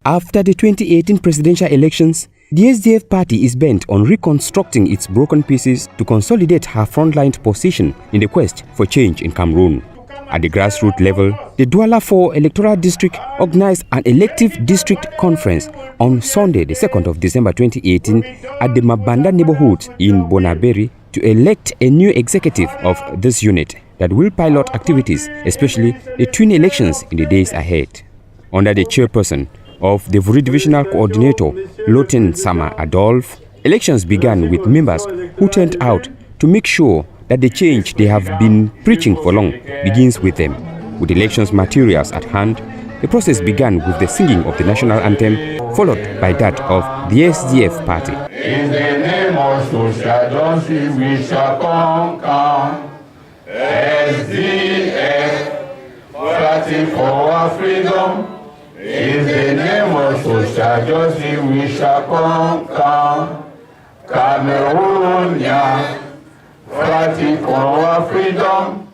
After the 2018 presidential elections, the SDF party is bent on reconstructing its broken pieces to consolidate her frontline position in the quest for change in Cameroon. At the grassroots level, the Douala 4 electoral district organized an elective district conference on Sunday, the 2nd of December 2018 at the Mabanda neighborhood in Bonaberi to elect a new executive of this unit that will pilot activities, especially the twin elections in the days ahead. Under the chairperson of the Vuri Divisional Coordinator, Loten Sama Adolphe, elections began with members who turned out to make sure that the change they have been preaching for long begins with them. With elections materials at hand, the process began with the singing of the national anthem, followed by that of the SDF party. In the name of social justice we shall conquer. SDF, fighting for our freedom. In the name of social justice we shall conquer. Cameroonian, fighting for our freedom.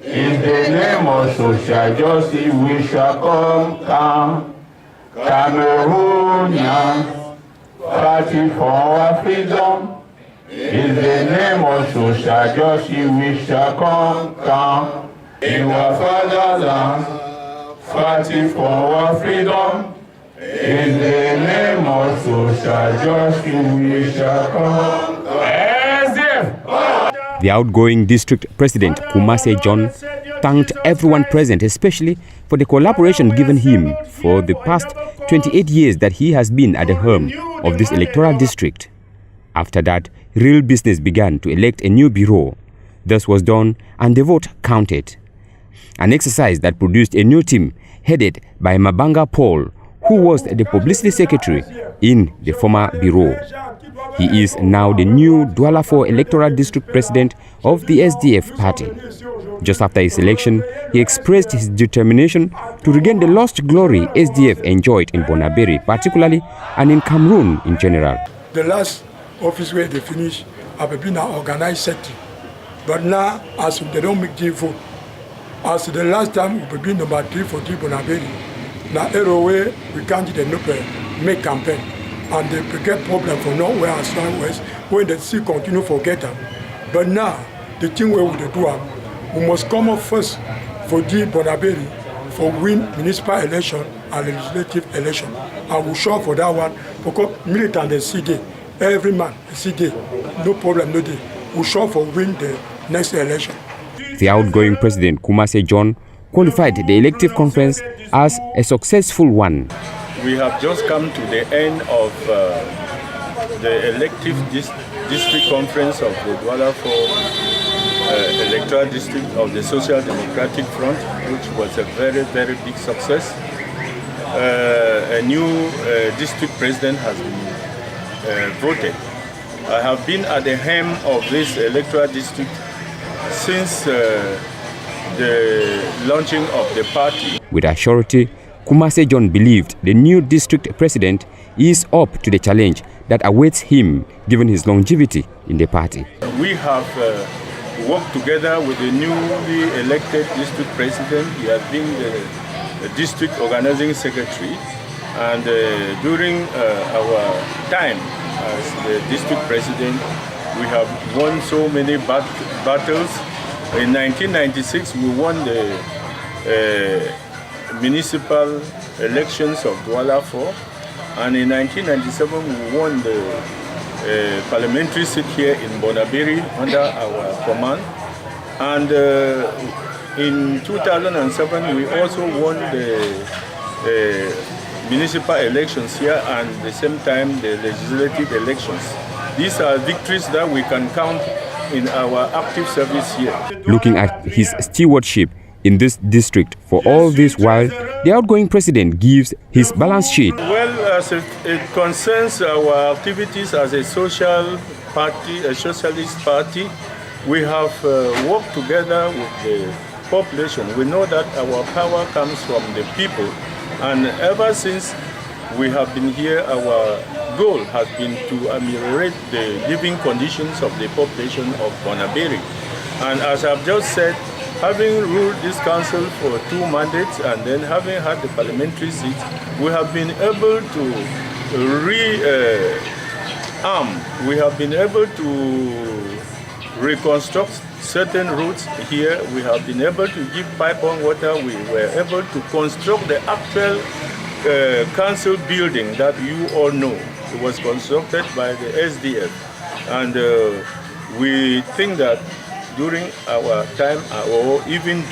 In the name of social justice we shall conquer. Cameroonian, fighting for our freedom. In the name of social justice we shall conquer. In our fatherland, fighting for our freedom. In the name of social justice we shall conquer. The outgoing district president, Kumase John, thanked everyone present, especially for the collaboration given him for the past 28 years that he has been at the helm of this electoral district. After that, real business began to elect a new bureau. This was done and the vote counted. An exercise that produced a new team headed by Mabanga Paul, who was the publicity secretary in the former bureau. He is now the new Douala 4 electoral district president of the SDF party. Just after his election, he expressed his determination to regain the lost glory SDF enjoyed in Bonaberi particularly and in Cameroon in general. The last office where they finish have been an organized setting. But now, as they don't make the vote, as the last time we been number 3 for Bonaberi, now every way we can't make campaign. And they get problem for nowhere and southwest when they still continue to get them. But now, the thing where we do, we must come up first for the Bonaberi for win municipal election and legislative election. And we sure for that one because militant they see there, every man see there, no problem, no day. We sure for win the next election. The outgoing president, Kumase John, qualified the elective conference as a successful one. We have just come to the end of the elective district conference of the Douala 4 electoral district of the Social Democratic Front, which was a very, very big success. A new district president has been voted. I have been at the helm of this electoral district since the launching of the party. With a surety, Kumase John believed the new district president is up to the challenge that awaits him given his longevity in the party. We have worked together with the newly elected district president. He has been the district organizing secretary, and during our time as the district president, we have won so many battles. In 1996, we won the municipal elections of Douala 4, and in 1997 we won the parliamentary seat here in Bonaberi under our command, and in 2007 we also won the municipal elections here and at the same time the legislative elections. These are victories that we can count in our active service here. Looking at his stewardship in this district for all this while, the outgoing president gives his balance sheet. Well, as it concerns our activities as a social party, a socialist party, we have worked together with the population. We know that our power comes from the people, and ever since we have been here, our goal has been to ameliorate the living conditions of the population of Bonaberi. And as I've just said, having ruled this council for 2 mandates and then having had the parliamentary seat, we have been able to we have been able to reconstruct certain routes here. We have been able to give pipe-on water. We were able to construct the actual council building that you all know. It was constructed by the SDF. And we think that during our time, or even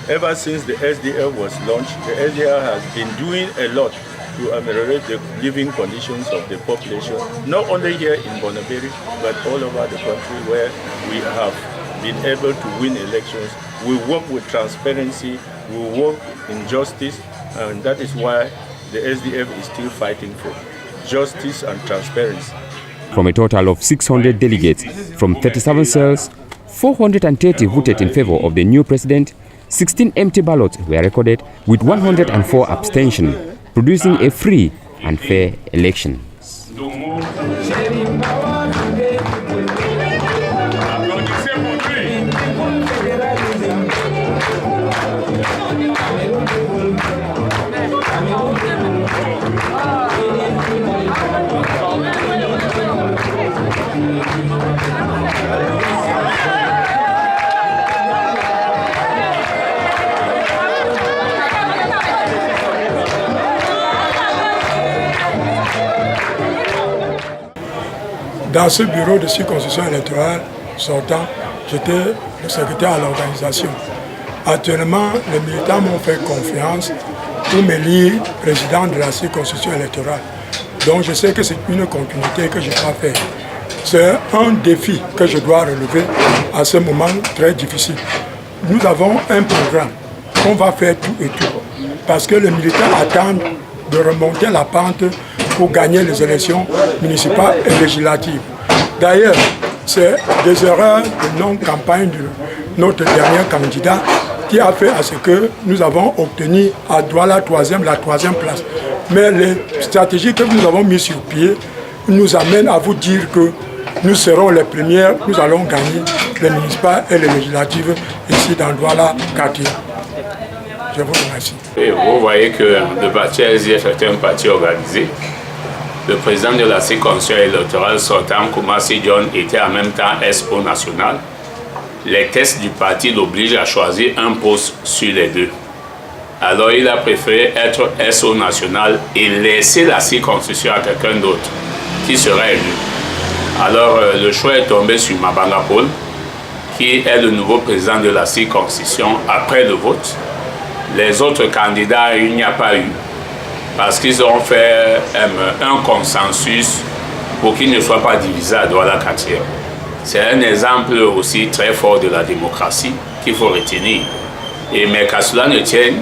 ever since the SDF was launched, the SDF has been doing a lot to ameliorate the living conditions of the population, not only here in Bonaberi, but all over the country where we have been able to win elections. We work with transparency, we work in justice, and that is why the SDF is still fighting for justice and transparency. From a total of 600 delegates from 37 cells, 430 voted in favor of the new president, 16 empty ballots were recorded with 104 abstention, producing a free and fair election. Dans ce bureau de circonscription électorale sortant, j'étais le secrétaire à l'organisation. Actuellement, les militants m'ont fait confiance pour m'élire président de la circonscription électorale. Donc je sais que c'est une continuité que je dois faire. C'est un défi que je dois relever à ce moment très difficile. Nous avons un programme qu'on va faire tout et tout. Parce que les militants attendent de remonter la pente pour gagner les élections municipales et législatives. D'ailleurs, c'est des erreurs de non-campagne de notre dernier candidat qui a fait à ce que nous avons obtenu à Douala la troisième place. Mais les stratégies que nous avons mises sur pied nous amènent à vous dire que nous serons les premières, nous allons gagner les municipales et les législatives ici dans Douala quartier. Je vous remercie. Et vous voyez que le parti SDF est un parti organisé. Le président de la circonscription électorale sortant, Koumassi John, était en même temps SO national. Les tests du parti l'obligent à choisir un poste sur les deux. Alors il a préféré être SO national et laisser la circonscription à quelqu'un d'autre qui sera élu. Alors le choix est tombé sur Mabanga Paul, qui est le nouveau président de la circonscription après le vote. Les autres candidats, il n'y a pas eu, parce qu'ils ont fait un consensus pour qu'il ne soit pas divisé à Douala quartier. C'est un exemple aussi très fort de la démocratie qu'il faut retenir. Mais qu'à cela ne tienne,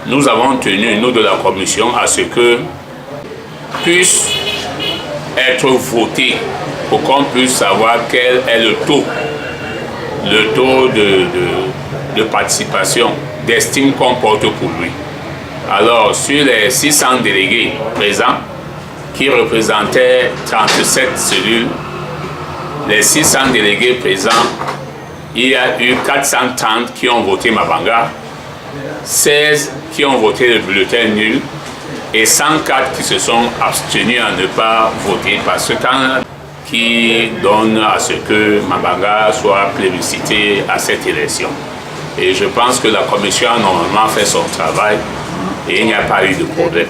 nous avons tenu, nous de la commission, à ce que puisse être voté pour qu'on puisse savoir quel est le taux de participation, d'estime qu'on porte pour lui. Alors, sur les 600 délégués présents, qui représentaient 37 cellules, les 600 délégués présents, il y a eu 430 qui ont voté Mabanga, 16 qui ont voté le bulletin nul et 104 qui se sont abstenus à ne pas voter parce que qui donne à ce que Mabanga soit plébiscité à cette élection. Et je pense que la commission a normalement fait son travail et il n'y a pas eu de problème.